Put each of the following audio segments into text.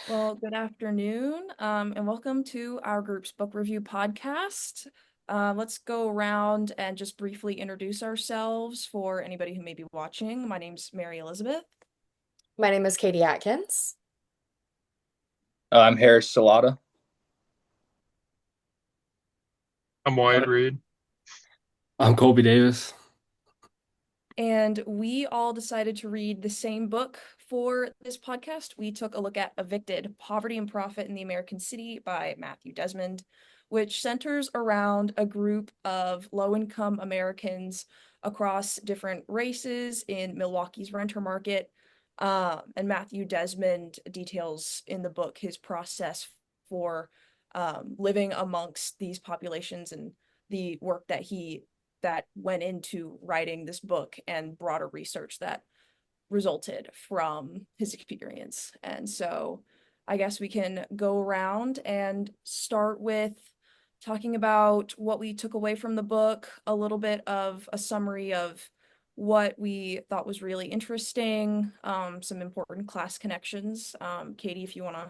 Well, good afternoon, and welcome to our group's book review podcast. Let's go around and just briefly introduce ourselves for anybody who may be watching. My name's Mary Elizabeth. My name is Katy Atkins. I'm Harris Celata. I'm Wyatt Reed. I'm Kolby Davis. And we all decided to read the same book for this podcast. We took a look at Evicted, Poverty and Profit in the American City by Matthew Desmond, which centers around a group of low-income Americans across different races in Milwaukee's renter market. And Matthew Desmond details in the book his process for living amongst these populations and the work that went into writing this book and broader research that resulted from his experience. And so I guess we can go around and start with talking about what we took away from the book, a little bit of a summary of what we thought was really interesting, some important class connections. Katy, if you want to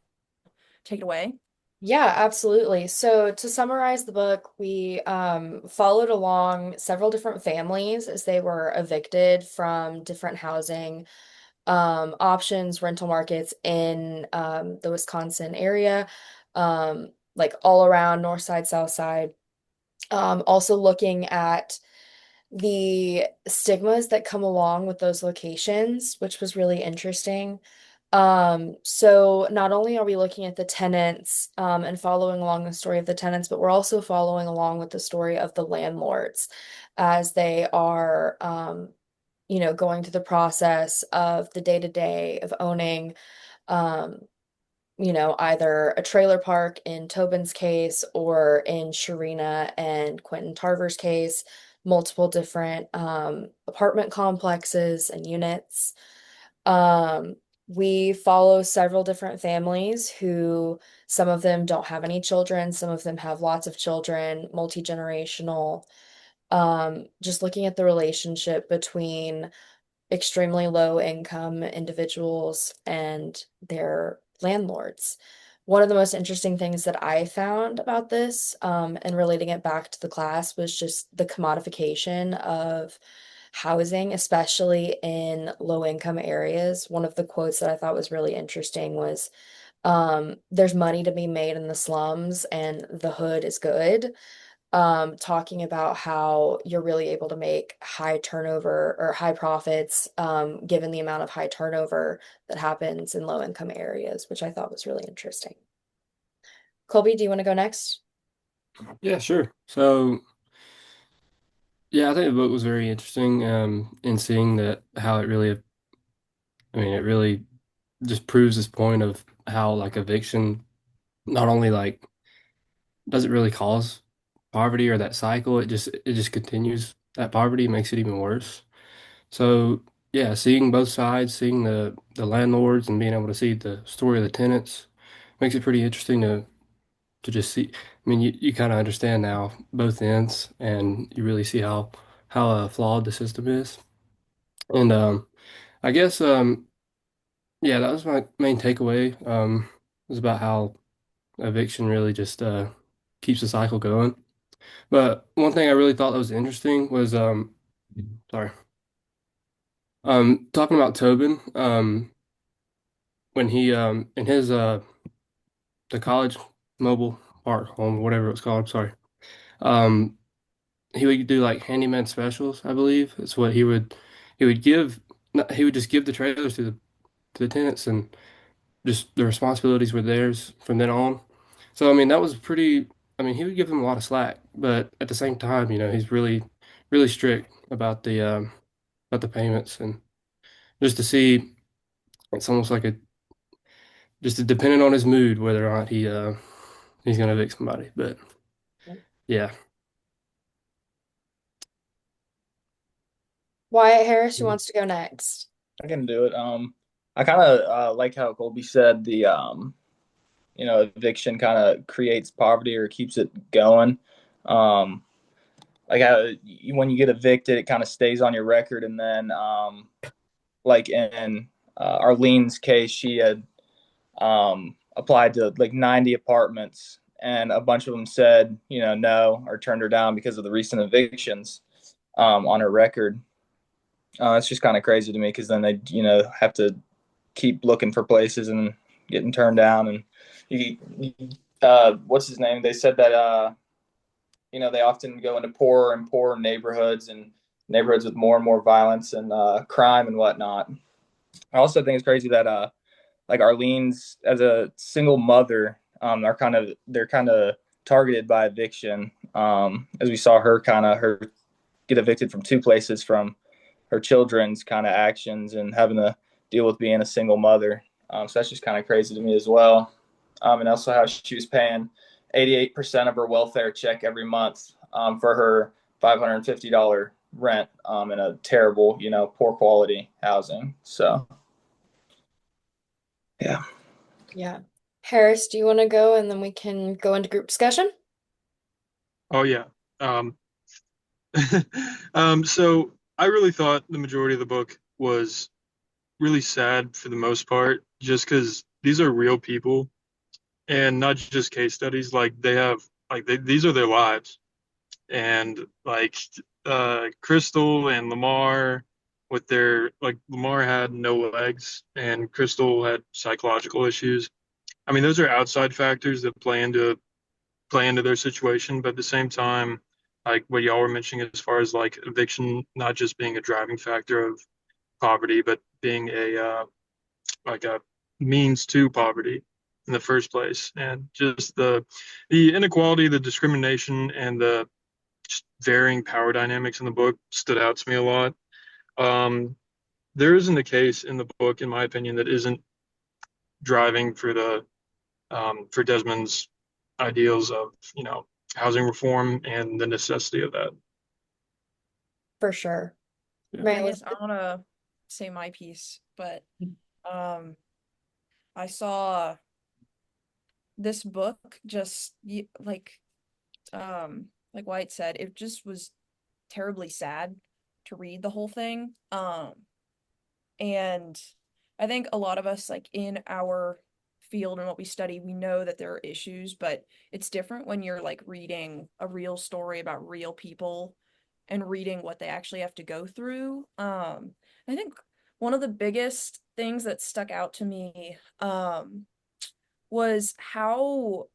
take it away. Yeah, absolutely. So to summarize the book, we followed along several different families as they were evicted from different housing options, rental markets in the Wisconsin area, like all around North Side, South Side. Also looking at the stigmas that come along with those locations, which was really interesting. So not only are we looking at the tenants, and following along the story of the tenants, but we're also following along with the story of the landlords as they are, going through the process of the day-to-day of owning, um, either a trailer park in Tobin's case or in Sharina and Quentin Tarver's case, multiple different apartment complexes and units. Um, we follow several different families who some of them don't have any children, some of them have lots of children, multi-generational. Just looking at the relationship between extremely low income individuals and their landlords. One of the most interesting things that I found about this, and relating it back to the class, was just the commodification of housing, especially in low income areas. One of the quotes that I thought was really interesting was, there's money to be made in the slums and the hood is good, talking about how you're really able to make high turnover or high profits, given the amount of high turnover that happens in low income areas, which I thought was really interesting. Colby, do you want to go next? Yeah, sure. So, yeah, I think the book was very interesting in seeing that how it really, it really just proves this point of how like eviction not only like doesn't really cause poverty or that cycle, it just continues that poverty, makes it even worse. So, yeah, seeing both sides, seeing the landlords and being able to see the story of the tenants makes it pretty interesting to just see. I mean, you kind of understand now both ends, and you really see how flawed the system is. And I guess yeah, that was my main takeaway. Was about how eviction really just keeps the cycle going. But one thing I really thought that was interesting was sorry, talking about Tobin when he in his the college mobile park home, whatever it was called. Sorry. Um, he would do like handyman specials, I believe. It's what he would give he would just give the trailers to the tenants and just the responsibilities were theirs from then on. So I mean that was pretty he would give them a lot of slack, but at the same time, he's really strict about the payments and just to see it's almost like a just depending on his mood whether or not he's gonna evict somebody. But yeah. Wyatt Harris, who wants to go next? I can do it. I kind of like how Colby said the eviction kind of creates poverty or keeps it going. Um, like how when you get evicted, it kind of stays on your record, and then like in Arlene's case, she had applied to like 90 apartments, and a bunch of them said, no, or turned her down because of the recent evictions on her record. It's just kind of crazy to me because then they, have to keep looking for places and getting turned down. And what's his name? They said that they often go into poorer and poorer neighborhoods and neighborhoods with more and more violence and crime and whatnot. I also think it's crazy that like Arlene's as a single mother, they're kind of targeted by eviction. As we saw her get evicted from two places from her children's kind of actions and having to deal with being a single mother. So that's just kind of crazy to me as well. And also how she was paying 88% of her welfare check every month for her $550 rent in a terrible, poor quality housing. So, yeah. Yeah. Harris, do you want to go and then we can go into group discussion? Oh yeah. Um, so I really thought the majority of the book was really sad for the most part, just because these are real people and not just case studies. Like they have, these are their lives, and like Crystal and Lamar, with their Lamar had no legs, and Crystal had psychological issues. I mean, those are outside factors that play into their situation, but at the same time, like what y'all were mentioning as far as like eviction not just being a driving factor of poverty, but being a means to poverty in the first place, and just the inequality, the discrimination, and the just varying power dynamics in the book stood out to me a lot. Um, there isn't a case in the book, in my opinion, that isn't driving for Desmond's ideals of housing reform and the necessity of that. For sure. Yeah. I Right. guess I want to say my piece, but um, I saw this book just like Wyatt said, it just was terribly sad to read the whole thing. And I think a lot of us, like in our field and what we study, we know that there are issues, but it's different when you're like reading a real story about real people and reading what they actually have to go through. I think one of the biggest things that stuck out to me was how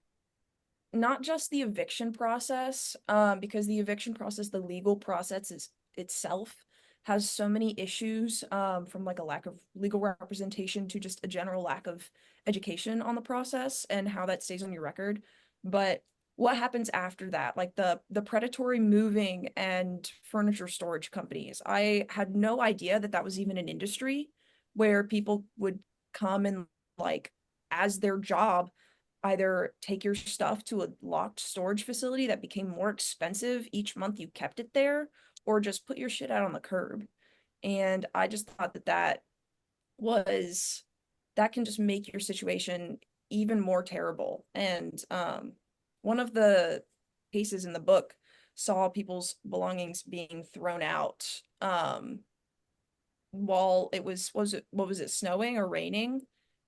not just the eviction process, because the eviction process, the legal process is itself has so many issues, from like a lack of legal representation to just a general lack of education on the process and how that stays on your record. But what happens after that, like the predatory moving and furniture storage companies, I had no idea that that was even an industry where people would come and like as their job either take your stuff to a locked storage facility that became more expensive each month you kept it there, or just put your shit out on the curb. And I just thought that was that can just make your situation even more terrible. And one of the cases in the book saw people's belongings being thrown out while what was it, snowing or raining?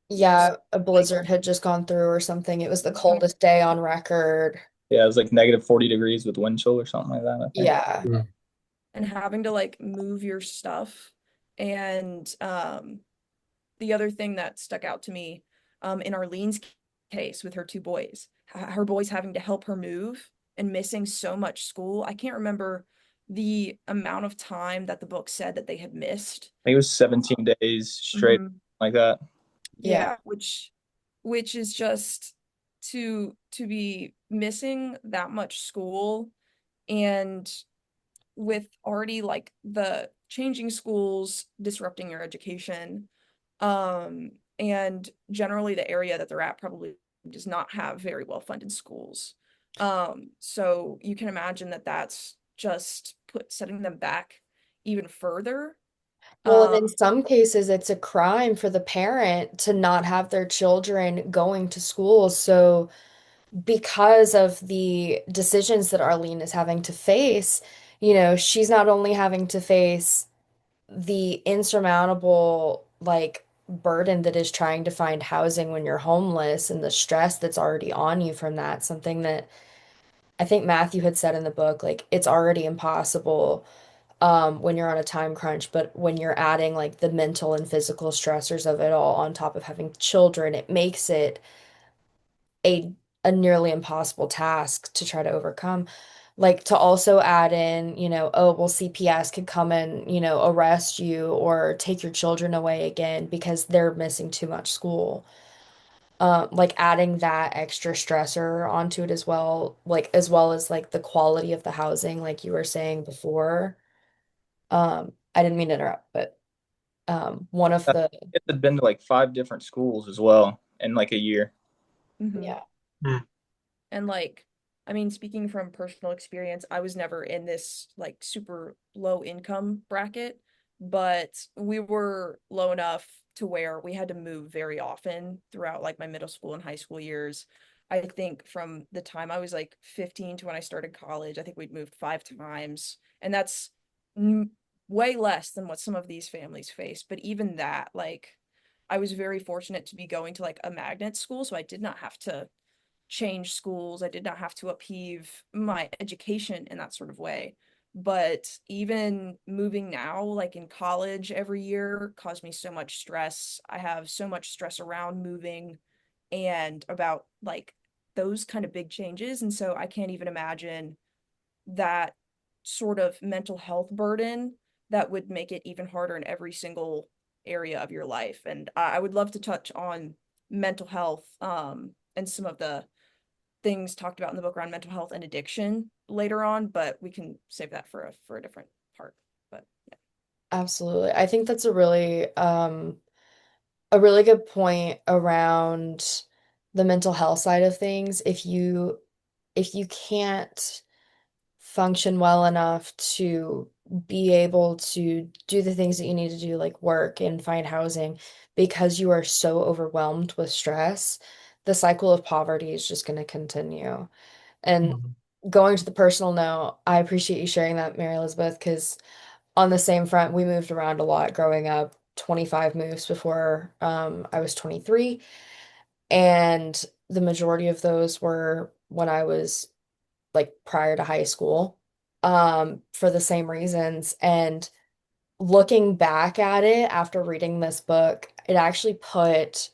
Yeah, a Like blizzard had just gone through or something. It was the coldest day on record. Yeah, it was like negative 40 degrees with wind chill or something like that, I think. Yeah. Mm. and having to like move your stuff. And the other thing that stuck out to me, in Arlene's case with her two boys, her boys having to help her move and missing so much school. I can't remember the amount of time that the book said that they had missed. I think it was 17 days straight Mhm. like that. Yeah. Yeah, which is just to be missing that much school, and with already like the changing schools disrupting your education, and generally the area that they're at probably does not have very well funded schools, so you can imagine that that's just setting them back even further. Well, and in um some cases, it's a crime for the parent to not have their children going to school. So, because of the decisions that Arlene is having to face, she's not only having to face the insurmountable, like, burden that is trying to find housing when you're homeless and the stress that's already on you from that, something that I think Matthew had said in the book, like it's already impossible when you're on a time crunch, but when you're adding like the mental and physical stressors of it all on top of having children, it makes it a a nearly impossible task to try to overcome. Like to also add in, oh, well, CPS could come and, arrest you or take your children away again because they're missing too much school. Like adding that extra stressor onto it as well, like as well as like the quality of the housing, like you were saying before. I didn't mean to interrupt, but one of I the had been to like 5 different schools as well in like a year. Hmm. yeah, Mm. And like, I mean, speaking from personal experience, I was never in this like super low income bracket, but we were low enough to where we had to move very often throughout like my middle school and high school years. I think from the time I was like 15 to when I started college, I think we'd moved 5 times. And that's n way less than what some of these families face. But even that, like, I was very fortunate to be going to like a magnet school, so I did not have to change schools. I did not have to upheave my education in that sort of way. But even moving now, like in college every year, caused me so much stress. I have so much stress around moving and about like those kind of big changes. And so I can't even imagine that sort of mental health burden that would make it even harder in every single area of your life. And I would love to touch on mental health and some of the things talked about in the book around mental health and addiction later on, but we can save that for a different part. But yeah. absolutely. I think that's a really good point around the mental health side of things. If you can't function well enough to be able to do the things that you need to do, like work and find housing, because you are so overwhelmed with stress, the cycle of poverty is just going to continue. And Mhm. going to the personal note, I appreciate you sharing that, Mary Elizabeth, because on the same front, we moved around a lot growing up, 25 moves before I was 23. And the majority of those were when I was like prior to high school, for the same reasons. And looking back at it after reading this book, it actually put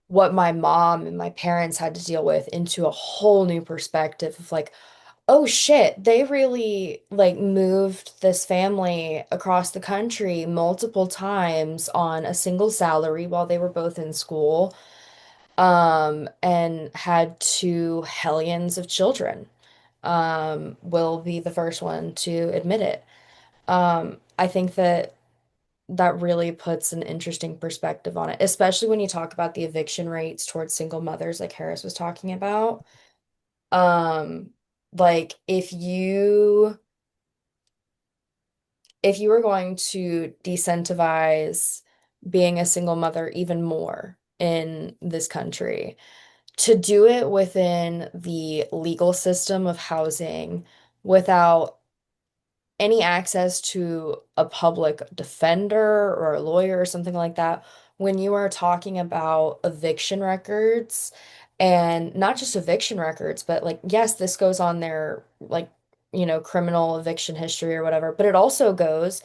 what my mom and my parents had to deal with into a whole new perspective of like, oh shit, they really like moved this family across the country multiple times on a single salary while they were both in school, and had two hellions of children. Will be the first one to admit it. I think that that really puts an interesting perspective on it, especially when you talk about the eviction rates towards single mothers, like Harris was talking about. Um, like if you were going to decentivize being a single mother even more in this country, to do it within the legal system of housing without any access to a public defender or a lawyer or something like that, when you are talking about eviction records, and not just eviction records, but like, yes, this goes on their like, criminal eviction history or whatever, but it also goes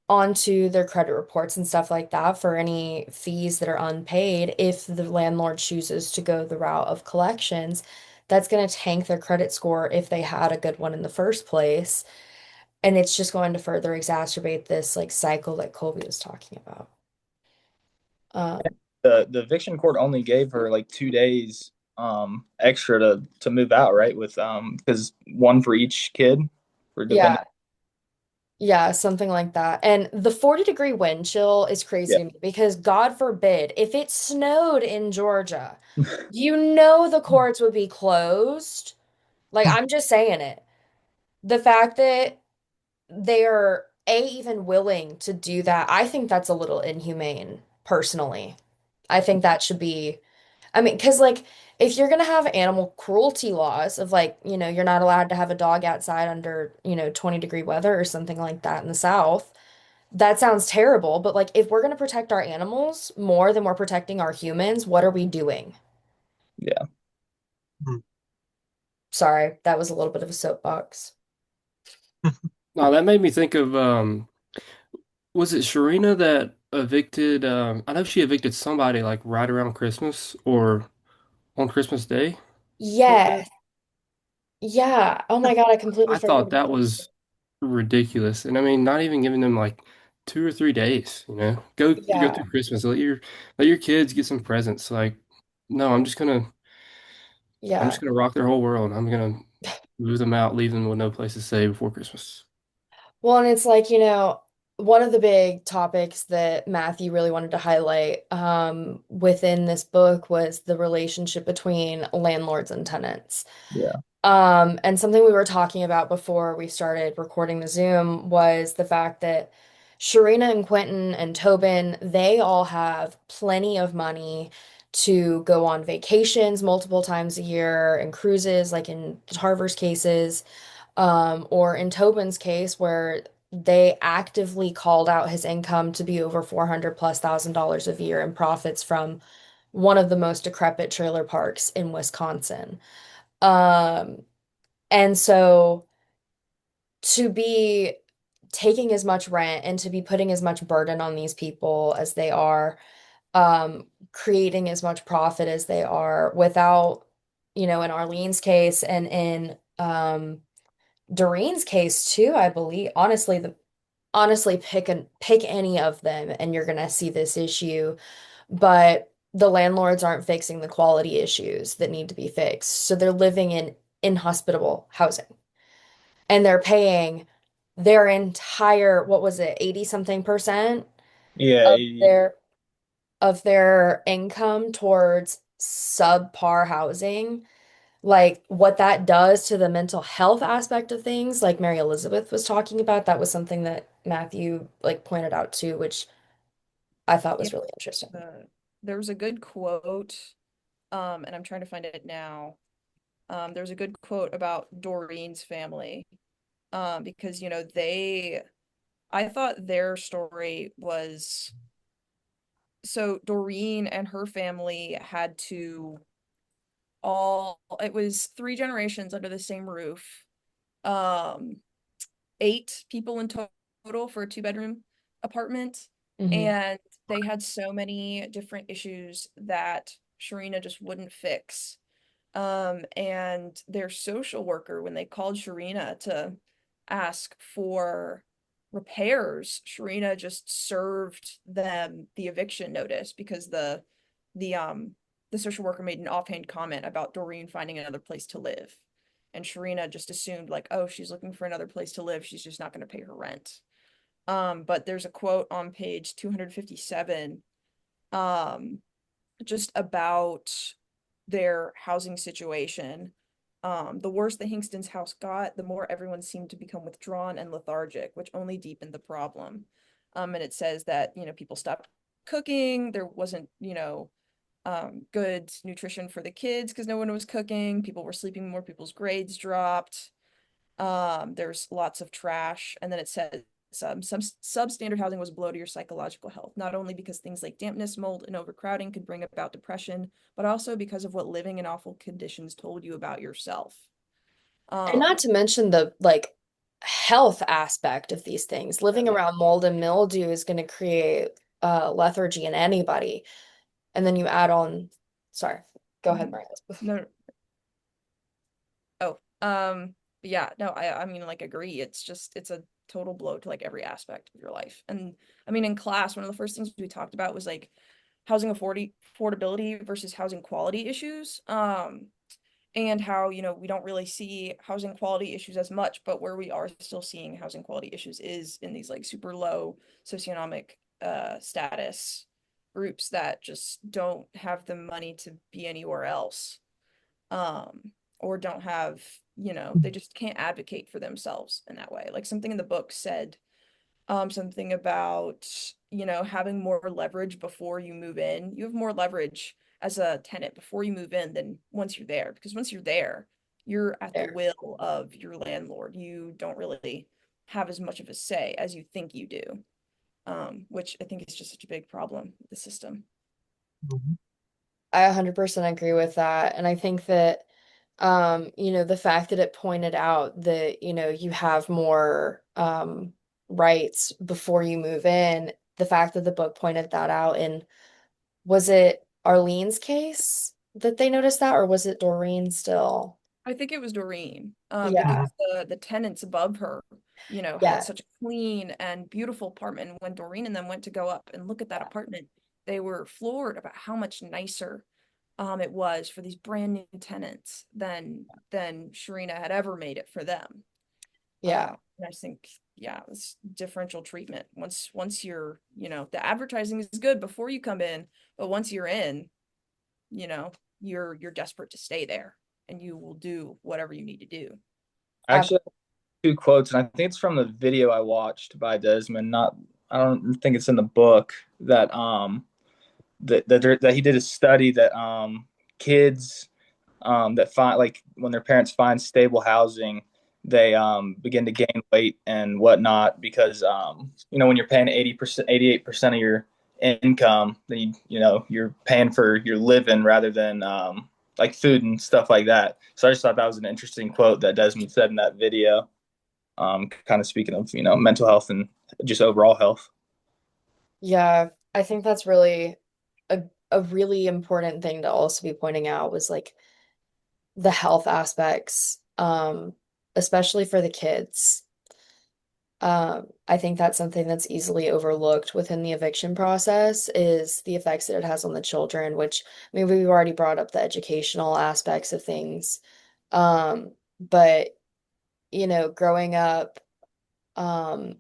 onto their credit reports and stuff like that for any fees that are unpaid if the landlord chooses to go the route of collections. That's going to tank their credit score if they had a good one in the first place. And it's just going to further exacerbate this like cycle that Kolby was talking about. Um, The eviction court only gave her like 2 days extra to move out, right? With because one for each kid for dependent. yeah, yeah, something like that. And the 40-degree wind chill is Yeah. crazy to me because God forbid, if it snowed in Georgia, the courts would be closed. Like, I'm just saying it. The fact that they are even willing to do that, I think that's a little inhumane, personally. I think that should be, I mean, because like if you're gonna have animal cruelty laws of like, you're not allowed to have a dog outside under, 20-degree weather or something like that in the South, That sounds terrible, but like if we're going to protect our animals more than we're protecting our humans, what are we doing? Yeah. Hmm. Sorry, that was a little bit of a soapbox. Now that made me think of was it Sharina that evicted I know she evicted somebody like right around Christmas or on Christmas Day. Remember Yeah. that? Yeah. Oh my God, I completely I forgot thought about that was ridiculous. And I mean, not even giving them like 2 or 3 days, you know. Go Yeah. through Christmas. Let your kids get some presents. Like, no, I'm Yeah. just gonna rock their whole world. I'm gonna move them out, leave them with no place to stay before Christmas. Well, and it's like, one of the big topics that Matthew really wanted to highlight within this book was the relationship between landlords and tenants. Yeah. And something we were talking about before we started recording the Zoom was the fact that Sharina and Quentin and Tobin, they all have plenty of money to go on vacations multiple times a year and cruises, like in Tarver's cases, or in Tobin's case, where they actively called out his income to be over 400 plus thousand dollars a year in profits from one of the most decrepit trailer parks in Wisconsin. Um, and so to be taking as much rent and to be putting as much burden on these people as they are, creating as much profit as they are without, in Arlene's case and in Doreen's case too, I believe, honestly pick any of them and you're gonna see this issue, but the landlords aren't fixing the quality issues that need to be fixed. So they're living in inhospitable housing and they're paying their entire, what was it, 80 something percent Yeah. of their income towards subpar housing. Like what that does to the mental health aspect of things, like Mary Elizabeth was talking about, that was something that Matthew like pointed out too, which I thought Yeah, was really interesting. there was a good quote, and I'm trying to find it now. There's a good quote about Doreen's family, because I thought their story was so Doreen and her family had to it was three generations under the same roof. Um, 8 people in total for a two-bedroom apartment. Hmm. And they had so many different issues that Sharina just wouldn't fix. And their social worker, when they called Sharina to ask for repairs, Sharina just served them the eviction notice because the um the social worker made an offhand comment about Doreen finding another place to live. And Sharina just assumed like, oh, she's looking for another place to live. She's just not going to pay her rent. But there's a quote on page 257, um, just about their housing situation. The worse the Hingston's house got, the more everyone seemed to become withdrawn and lethargic, which only deepened the problem. And it says that, people stopped cooking. There wasn't, good nutrition for the kids because no one was cooking. People were sleeping more. People's grades dropped. There's lots of trash. And then it says some substandard housing was a blow to your psychological health, not only because things like dampness, mold, and overcrowding could bring about depression, but also because of what living in awful conditions told you about yourself. And not Um, to mention the like health aspect of these things. oh Living yeah. around mold and mildew is going to create lethargy in anybody. And then you add on, sorry, go ahead, Mhm. Mary. No, oh, but yeah, no, I mean, like, agree. It's a total blow to like every aspect of your life. And I mean, in class, one of the first things we talked about was like housing affordability versus housing quality issues. And how, we don't really see housing quality issues as much, but where we are still seeing housing quality issues is in these like super low socioeconomic status groups that just don't have the money to be anywhere else. Or don't have, they just can't advocate for themselves in that way. Like something in the book said, something about, having more leverage before you move in. You have more leverage as a tenant before you move in than once you're there, because once you're there, you're at the There. will of your landlord. You don't really have as much of a say as you think you do. which I think is just such a big problem with the system. Mhm. I 100% agree with that. And I think that, the fact that it pointed out that, you have more rights before you move in, the fact that the book pointed that out, and was it Arlene's case that they noticed that, or was it Doreen still? I think it was Doreen, because Yeah. the tenants above her, had Yeah. such a clean and beautiful apartment. And when Doreen and them went to go up and look at that apartment, they were floored about how much nicer it was for these brand new tenants than Sharina had ever made it for them. Yeah. And I think, yeah, it's differential treatment. Once you're, the advertising is good before you come in, but once you're in, you know, you're desperate to stay there and you will do whatever you need to do. I actually have two quotes, and I think it's from the video I watched by Desmond. Not, I don't think it's in the book that that he did a study that kids that find, like, when their parents find stable housing, they begin to gain weight and whatnot because when you're paying 80%, 88% of your income, then you're paying for your living rather than like food and stuff like that. So I just thought that was an interesting quote that Desmond said in that video, kind of speaking of mental health and just overall health. Yeah, I think that's really a really important thing to also be pointing out was like the health aspects, especially for the kids. I think that's something that's easily overlooked within the eviction process is the effects that it has on the children, which I mean, we've already brought up the educational aspects of things. But growing up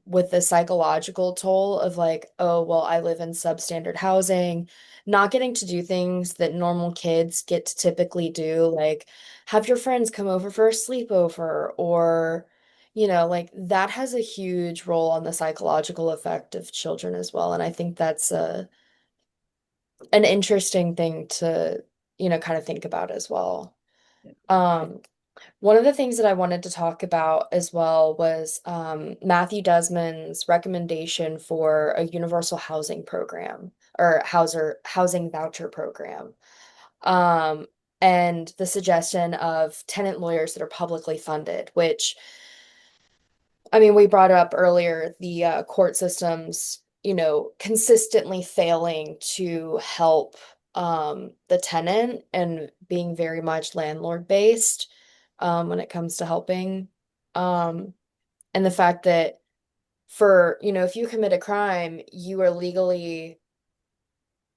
with the psychological toll of like, oh, well, I live in substandard housing, not getting to do things that normal kids get to typically do, like have your friends come over for a sleepover, or, like that has a huge role on the psychological effect of children as well. And I think that's an interesting thing to, kind of think about as well. Um, One of the things that I wanted to talk about as well was Matthew Desmond's recommendation for a universal housing program or housing voucher program. Um, and the suggestion of tenant lawyers that are publicly funded, which I mean, we brought up earlier the court systems, consistently failing to help the tenant and being very much landlord based when it comes to helping. Um, and the fact that if you commit a crime, you are legally,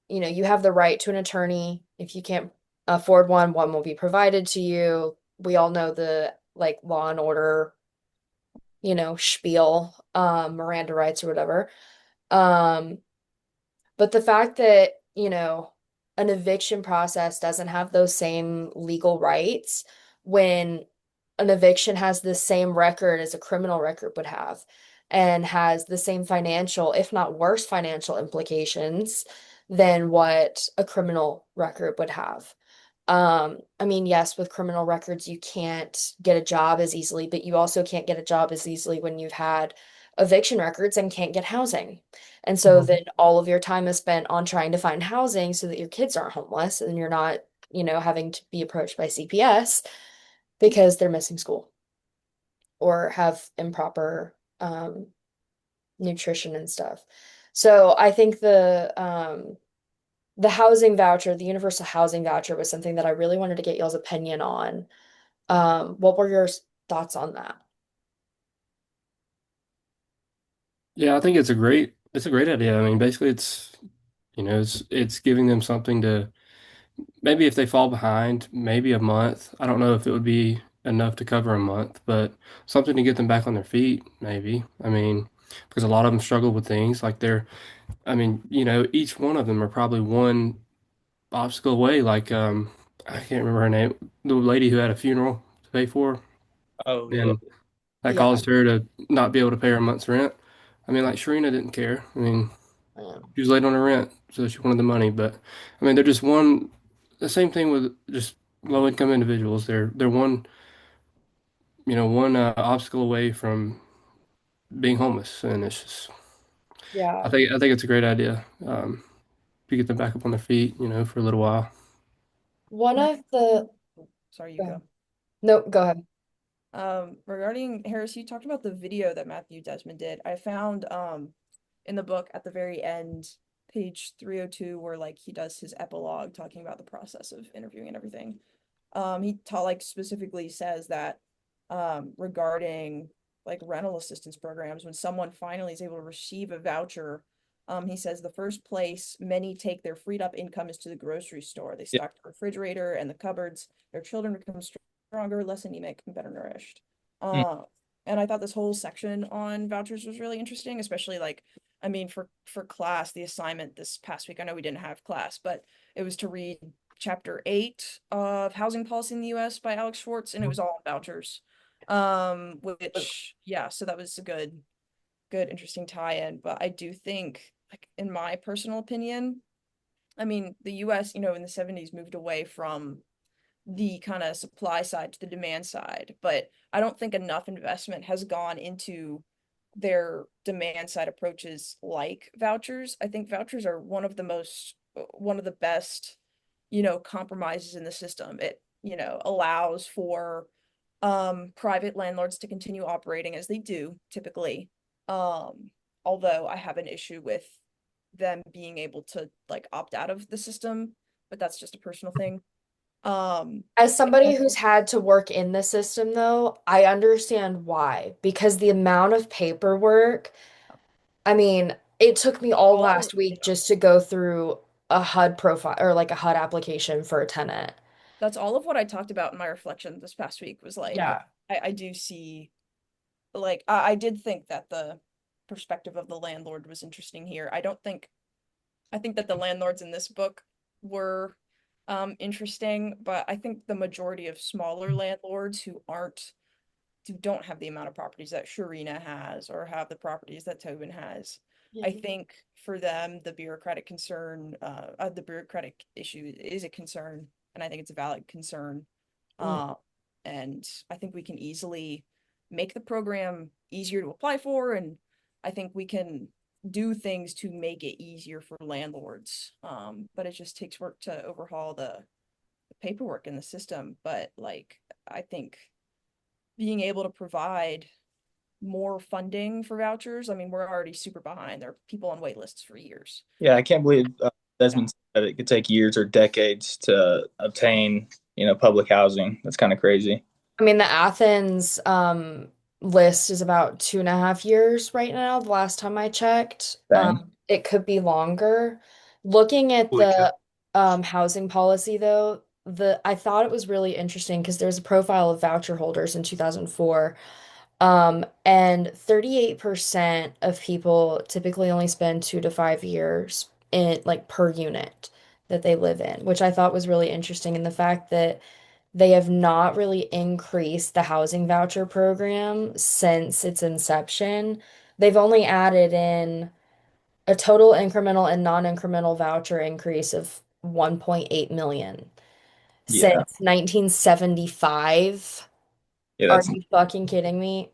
you have the right to an attorney. If you can't afford one, one will be provided to you. We all know the like Law and Order spiel, Miranda rights or whatever. Um, but the fact that, an eviction process doesn't have those same legal rights when an eviction has the same record as a criminal record would have and has the same financial, if not worse, financial implications than what a criminal record would have. I mean, yes, with criminal records, you can't get a job as easily, but you also can't get a job as easily when you've had eviction records and can't get housing. And so Mhm. then all of your time is spent on trying to find housing so that your kids aren't homeless and you're not, having to be approached by CPS because they're missing school or have improper nutrition and stuff. So I think the housing voucher, the universal housing voucher was something that I really wanted to get y'all's opinion on. What were your thoughts on that? Yeah, I think it's a great idea. I mean, basically it's giving them something to maybe if they fall behind, maybe a month. I don't know if it would be enough to cover a month, but something to get them back on their feet, maybe. I mean, because a lot of them struggle with things like I mean, each one of them are probably one obstacle away. Like, I can't remember her name, the lady who had a funeral to pay for, Oh yeah. and that Yeah. caused her to not be able to pay her month's rent. I mean, like Sharina didn't care. I mean, Um, she was late on her rent, so she wanted the money. But I mean, they're just one. The same thing with just low income individuals. They're one obstacle away from being homeless, and it's just Yeah. I think it's a great idea. If you get them back up on their feet, for a little while. One And of the, sorry, you go ahead. go. No, go ahead. Regarding Harris, you talked about the video that Matthew Desmond did. I found in the book at the very end, page 302, where like he does his epilogue talking about the process of interviewing and everything. Like specifically says that regarding like rental assistance programs, when someone finally is able to receive a voucher, he says the first place many take their freed up income is to the grocery store. They Yeah. stock the refrigerator and the cupboards. Their children become stronger, less anemic, and better nourished. Mm. Uh, and I thought this whole section on vouchers was really interesting, especially like, I mean, for class, the assignment this past week, I know we didn't have class, but it was to read chapter 8 of Housing Policy in the US by Alex Schwartz, and it was all on vouchers. Which, yeah, so that was a good, interesting tie-in. But I do think, like, in my personal opinion, I mean, the US, in the 70s moved away from the kind of supply side to the demand side, but I don't think enough investment has gone into their demand side approaches like vouchers. I think vouchers are one of the best, compromises in the system. It, allows for private landlords to continue operating as they do typically. Um, Although I have an issue with them being able to like opt out of the system, but that's just a personal thing. Um, As somebody and who's had to work in the system, though, I understand why. Because the amount of paperwork, I mean, it took me all all last week just to go through a HUD profile or like a HUD application for a tenant. that's all of what I talked about in my reflection this past week was like Yeah. I do see like I did think that the perspective of the landlord was interesting here. I think that the landlords in this book were interesting, but I think the majority of smaller landlords who don't have the amount of properties that Sharina has or have the properties that Tobin has. I think for them, the bureaucratic issue is a concern, and I think it's a valid concern. Mm. Uh, and I think we can easily make the program easier to apply for, and I think we can do things to make it easier for landlords. But it just takes work to overhaul the paperwork in the system. But like, I think being able to provide more funding for vouchers. I mean, we're already super behind. There are people on wait lists for years. Yeah, I can't believe Yeah. Desmond said that it could take years or decades to obtain, public housing. That's kind of crazy. I mean, the Athens list is about 2.5 years right now, the last time I checked. Dang. It could be longer. Looking at Holy cow. the housing policy, though, I thought it was really interesting because there's a profile of voucher holders in 2004. And 38% of people typically only spend 2 to 5 years in like per unit that they live in, which I thought was really interesting. And the fact that they have not really increased the housing voucher program since its inception. They've only added in a total incremental and non-incremental voucher increase of 1.8 million Yeah. since 1975. Yeah, Are that's you fucking kidding me?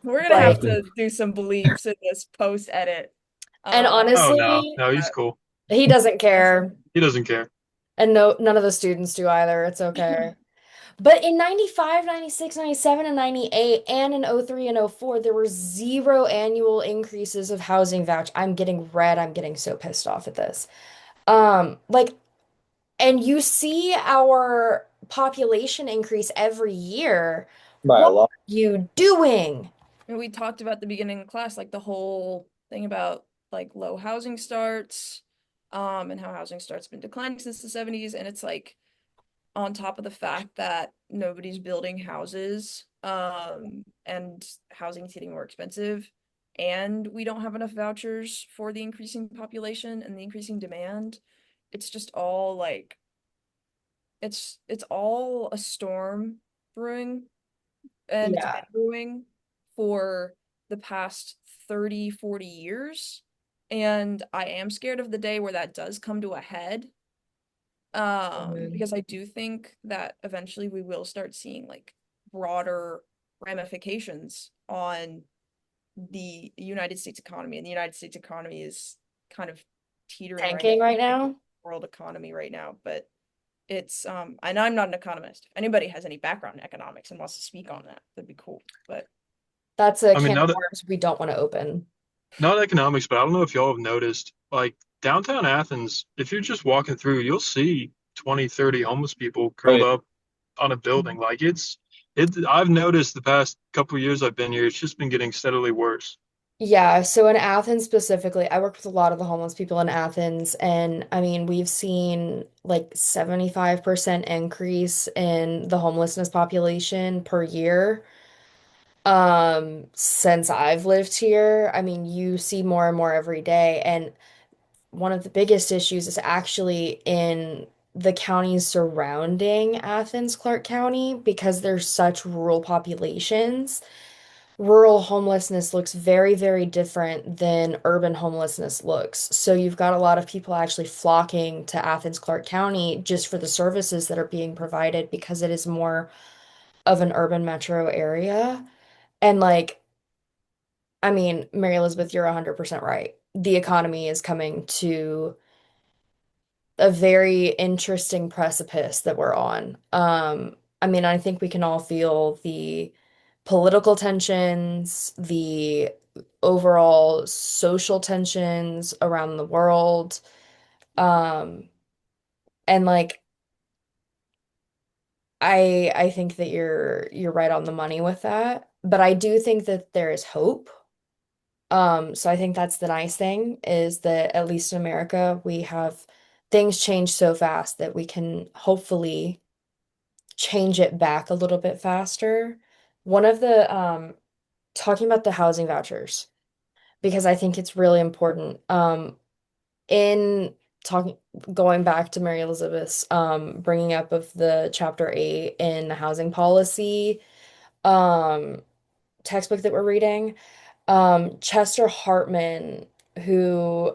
We're gonna I have Like, have to to. do some bleeps in this post edit. and Oh no, honestly, no, he's That cool. he doesn't care. He doesn't care. And no, none of the students do either. It's okay. But in 95, 96, 97, and 98, and in '03 and '04, there were zero annual increases of housing voucher. I'm getting red. I'm getting so pissed off at this. Like, and you see our population increase every year. by a What lot. are you doing? and we talked about the beginning of class, like the whole thing about like low housing starts, and how housing starts been declining since the 70s. And it's like on top of the fact that nobody's building houses, and housing is getting more expensive, and we don't have enough vouchers for the increasing population and the increasing demand. It's just all like it's all a storm brewing, and it's been Yeah. brewing for the past 30, 40 years. And I am scared of the day where that does come to a head. Mhm. Because I do think that eventually we will start seeing like broader ramifications on the United States economy, and the United States economy is kind of teetering right Tanking right now, now? world economy right now, but it's and I'm not an economist. If anybody has any background in economics and wants to speak on that, that'd be cool. But That's a I mean, can of worms we don't want to open. not economics, but I don't know if y'all have noticed, like downtown Athens, if you're just walking through, you'll see 20, 30 homeless people Oh curled yeah. up on a building. Like I've noticed the past couple of years I've been here, it's just been getting steadily worse. Yeah, so in Athens specifically, I work with a lot of the homeless people in Athens, and I mean, we've seen like 75% increase in the homelessness population per year. Since I've lived here. I mean, you see more and more every day, and one of the biggest issues is actually in the counties surrounding Athens, Clark County, because there's such rural populations. Rural homelessness looks very, very different than urban homelessness looks. So you've got a lot of people actually flocking to Athens, Clark County just for the services that are being provided because it is more of an urban metro area. And like, I mean, Mary Elizabeth, you're 100% right. The economy is coming to a very interesting precipice that we're on. I mean, I think we can all feel the political tensions, the overall social tensions around the world. Um, and like I think that you're right on the money with that. But I do think that there is hope. So I think that's the nice thing is that at least in America, we have things change so fast that we can hopefully change it back a little bit faster. One of the talking about the housing vouchers because I think it's really important. In talking going back to Mary Elizabeth's bringing up of the chapter 8 in the housing policy um textbook that we're reading. Chester Hartman, who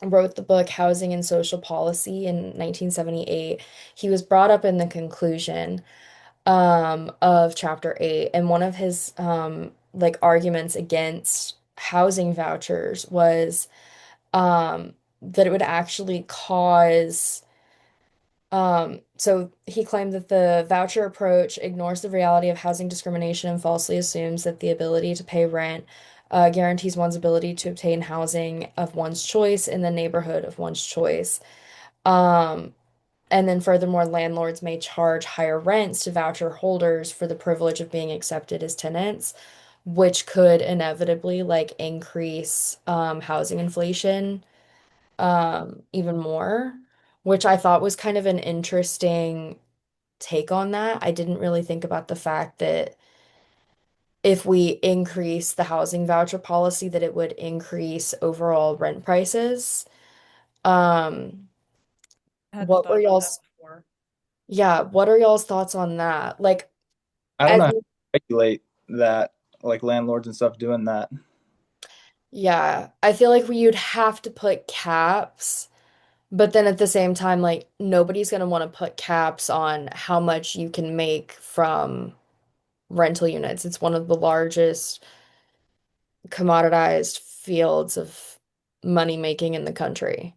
wrote the book Housing and Social Policy in 1978, he was brought up in the conclusion of chapter 8, and one of his like arguments against housing vouchers was that it would actually cause so he claimed that the voucher approach ignores the reality of housing discrimination and falsely assumes that the ability to pay rent guarantees one's ability to obtain housing of one's choice in the neighborhood of one's choice. Um, and then furthermore, landlords may charge higher rents to voucher holders for the privilege of being accepted as tenants, which could inevitably like increase housing inflation even more, which I thought was kind of an interesting take on that. I didn't really think about the fact that if we increase the housing voucher policy, that it would increase overall rent prices. Um, I hadn't what thought were about that y'all's, before. yeah, what are y'all's thoughts on that? Like, I don't know as how to regulate that, like landlords and stuff doing that. yeah, I feel like you'd have to put caps, but then at the same time, like nobody's gonna want to put caps on how much you can make from rental units. It's one of the largest commoditized fields of money making in the country.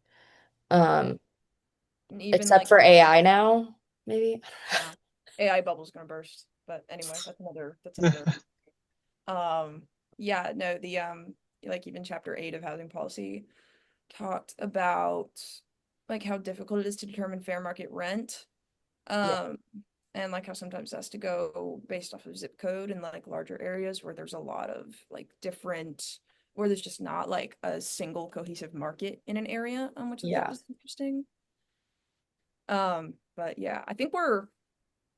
Yeah. Um, And even except like for AI now, maybe. yeah, AI bubble's gonna burst. But anyway, that's another yeah, no, the like even chapter 8 of housing policy talked about like how difficult it is to determine fair market rent. Yeah. Um and like how sometimes it has to go based off of zip code in like larger areas where there's a lot of like different where there's just not like a single cohesive market in an area, which I thought Yeah. was interesting. But yeah, I think we're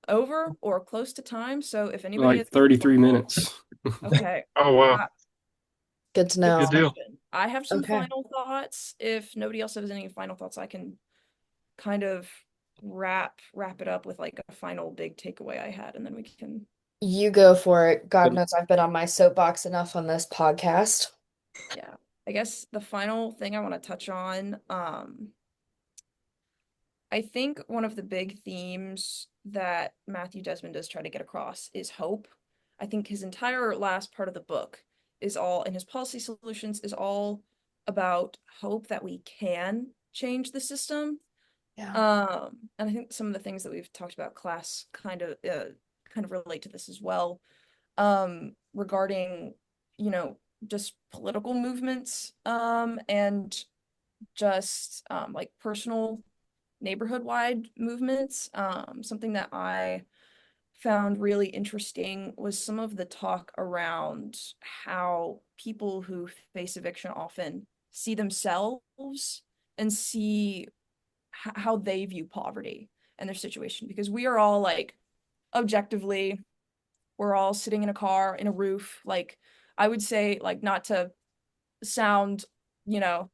over or close to time. So if anybody Like has any 33 final, minutes. okay, Oh wow, uh, Good to good good know. deal. discussion. I have some Okay. final thoughts. If nobody else has any final thoughts, I can kind of wrap it up with like a final big takeaway I had, and then we can. You go for it. God Good. knows I've been on my soapbox enough on this podcast. Yeah, I guess the final thing I want to touch on, I think one of the big themes that Matthew Desmond does try to get across is hope. I think his entire last part of the book is all, and his policy solutions is all about hope that we can change the system. Yeah. And I think some of the things that we've talked about class kind of relate to this as well. Regarding, you know, just political movements, and just like personal neighborhood-wide movements. Something that I found really interesting was some of the talk around how people who face eviction often see themselves and see how they view poverty and their situation, because we are all like objectively, we're all sitting in a car in a roof, like I would say, like, not to sound,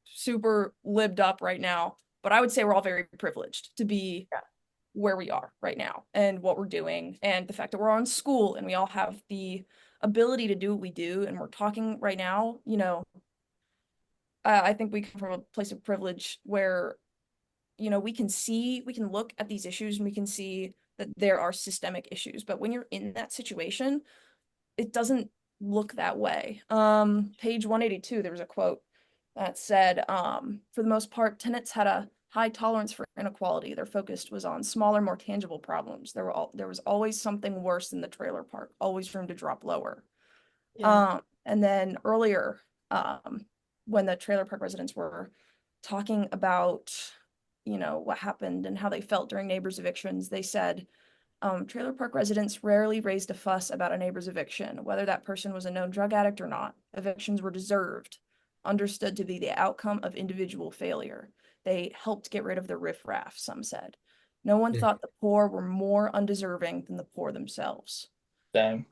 super lived up right now, but I would say we're all very privileged to be where we are right now and what we're doing, and the fact that we're on school and we all have the ability to do what we do, and we're talking right now. I think we come from a place of privilege where, we can look at these issues and we can see that there are systemic issues, but when you're in that situation, it doesn't look that way. Page 182, there was a quote that said, for the most part, tenants had a high tolerance for inequality. Their focus was on smaller, more tangible problems. There was always something worse than the trailer park, always room to drop lower. And then earlier, when the trailer park residents were talking about, what happened and how they felt during neighbors' evictions, they said, trailer park residents rarely raised a fuss about a neighbor's eviction, whether that person was a known drug addict or not. Evictions were deserved, understood to be the outcome of individual failure. They helped get rid of the riffraff, some said. No one thought the poor were more undeserving than the poor themselves. Dang.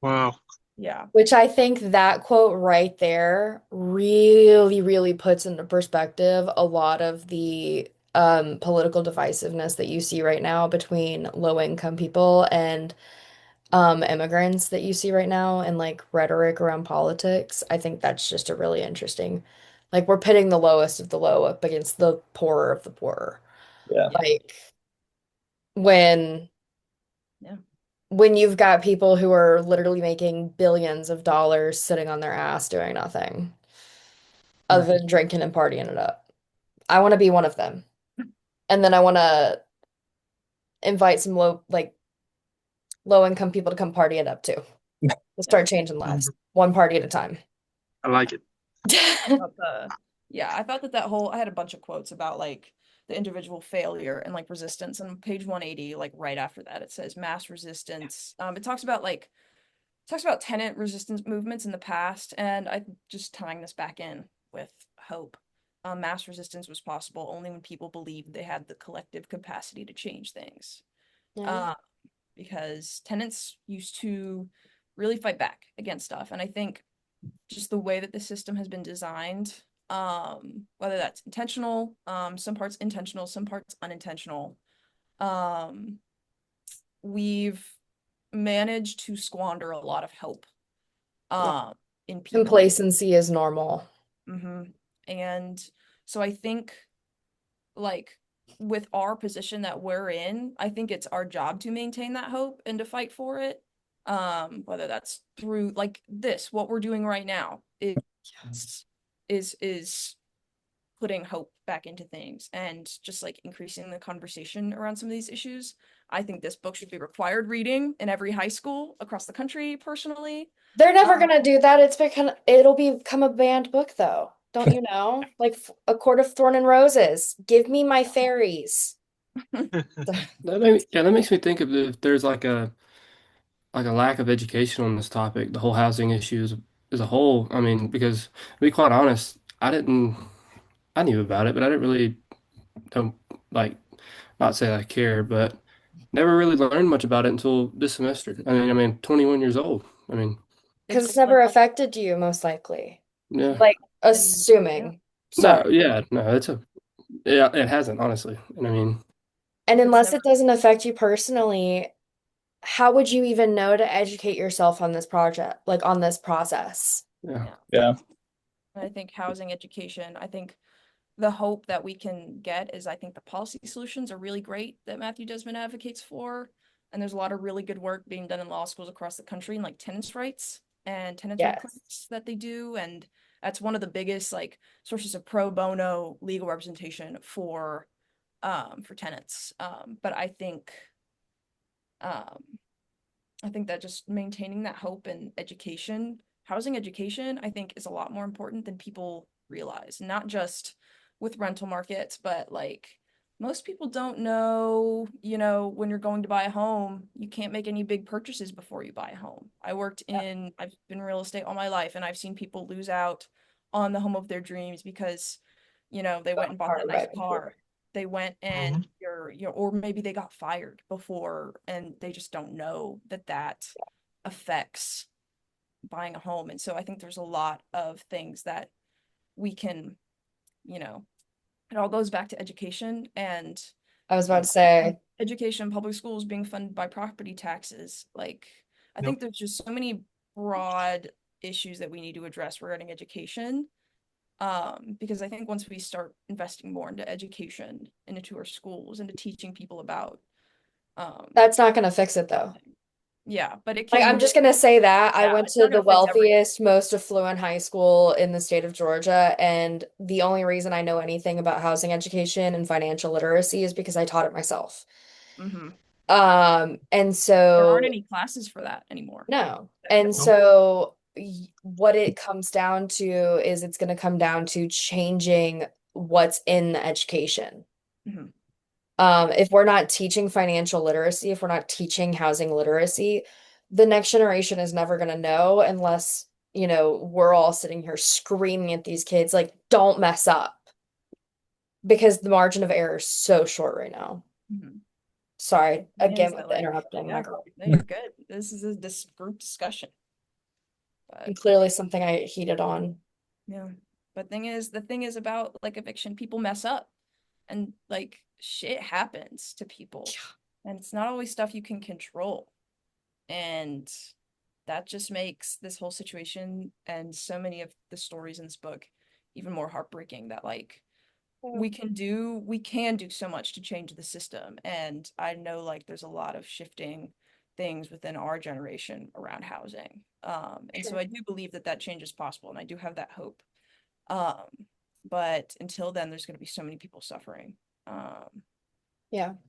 Wow. Yeah. Which I think that quote right there really, really puts into perspective a lot of the political divisiveness that you see right now between low-income people and immigrants that you see right now, and like rhetoric around politics. I think that's just a really interesting, like we're pitting the lowest of the low up against the poorer of the poorer. Yeah. Like when Yeah. when you've got people who are literally making billions of dollars sitting on their ass doing nothing other than drinking and partying it up. I want to be one of them. And then I want to invite some low income people to come party it up too. We'll start changing lives one party at a time. I like it. I thought that whole, I had a bunch of quotes about like the individual failure and like resistance. And page 180, like right after that, it says mass resistance. It talks about tenant resistance movements in the past, and I just tying this back in with hope. Mass resistance was possible only when people believed they had the collective capacity to change things. Yeah. Because tenants used to really fight back against stuff, and I think just the way that the system has been designed, whether that's intentional, some parts intentional, some parts unintentional, we've managed to squander a lot of hope in people. Complacency is normal. And so I think, like, with our position that we're in, I think it's our job to maintain that hope and to fight for it. Whether that's through like this, what we're doing right now is putting hope back into things and just like increasing the conversation around some of these issues. I think this book should be required reading in every high school across the country, personally. They're never gonna do that. It'll become a banned book though. Don't you know? Like A Court of Thorn and Roses. Give me my fairies. That makes me think of if there's like a lack of education on this topic, the whole housing issues as a whole. I mean, because to be quite honest, I knew about it, but I didn't really don't like not say I care, but never really learned much about it until this semester. I mean, 21 years old. I mean, Because it's never affected you, most likely. yeah. Like, assuming. No, Sorry. yeah, no, yeah, it hasn't, honestly. And I mean, And unless it doesn't affect you personally, how would you even know to educate yourself on this project, like on this process? yeah. Yeah. I think housing, education, I think the hope that we can get is, I think the policy solutions are really great that Matthew Desmond advocates for. And there's a lot of really good work being done in law schools across the country, and like tenants' rights and tenants right Yes. clinics that they do, and that's one of the biggest like sources of pro bono legal representation for tenants. But um I think that just maintaining that hope and education, housing education, I think is a lot more important than people realize, not just with rental markets, but like most people don't know, when you're going to buy a home, you can't make any big purchases before you buy a home. I've been in real estate all my life, and I've seen people lose out on the home of their dreams because, they went and bought Hard that nice right before. car. They went Mhm. and or maybe they got fired before and they just don't know that affects buying a home. And so I think there's a lot of things that we can, you know, it all goes back to education and I was about to say, education, public schools being funded by property taxes. Like, I Yep. think there's just so many broad issues that we need to address regarding education. Because I think once we start investing more into education and into our schools, into teaching people about that's not gonna fix it though. yeah, but it Like, can I'm just gonna say that I went it's to not the gonna fix everything. wealthiest, most affluent high school in the state of Georgia, and the only reason I know anything about housing education and financial literacy is because I taught it myself. Hmm. And There aren't so any classes for that anymore. no. And Nope. so what it comes down to is it's gonna come down to changing what's in the education. Hmm. If we're not teaching financial literacy, if we're not teaching housing literacy, the next generation is never going to know unless, we're all sitting here screaming at these kids, like, don't mess up because the margin of error is so short right now. Hmm. Sorry, Thing again is with that the like, interrupting, yeah, Michael. no, you're good. This is this group discussion. But And clearly something I heated on. yeah. But the thing is about like eviction, people mess up and like shit happens to people. And it's not always stuff you can control. And that just makes this whole situation and so many of the stories in this book even more heartbreaking that like we can do so much to change the system. And I know like there's a lot of shifting things within our generation around housing. And so Sure. I do believe that change is possible and I do have that hope. Um, but until then, there's going to be so many people suffering. Yeah.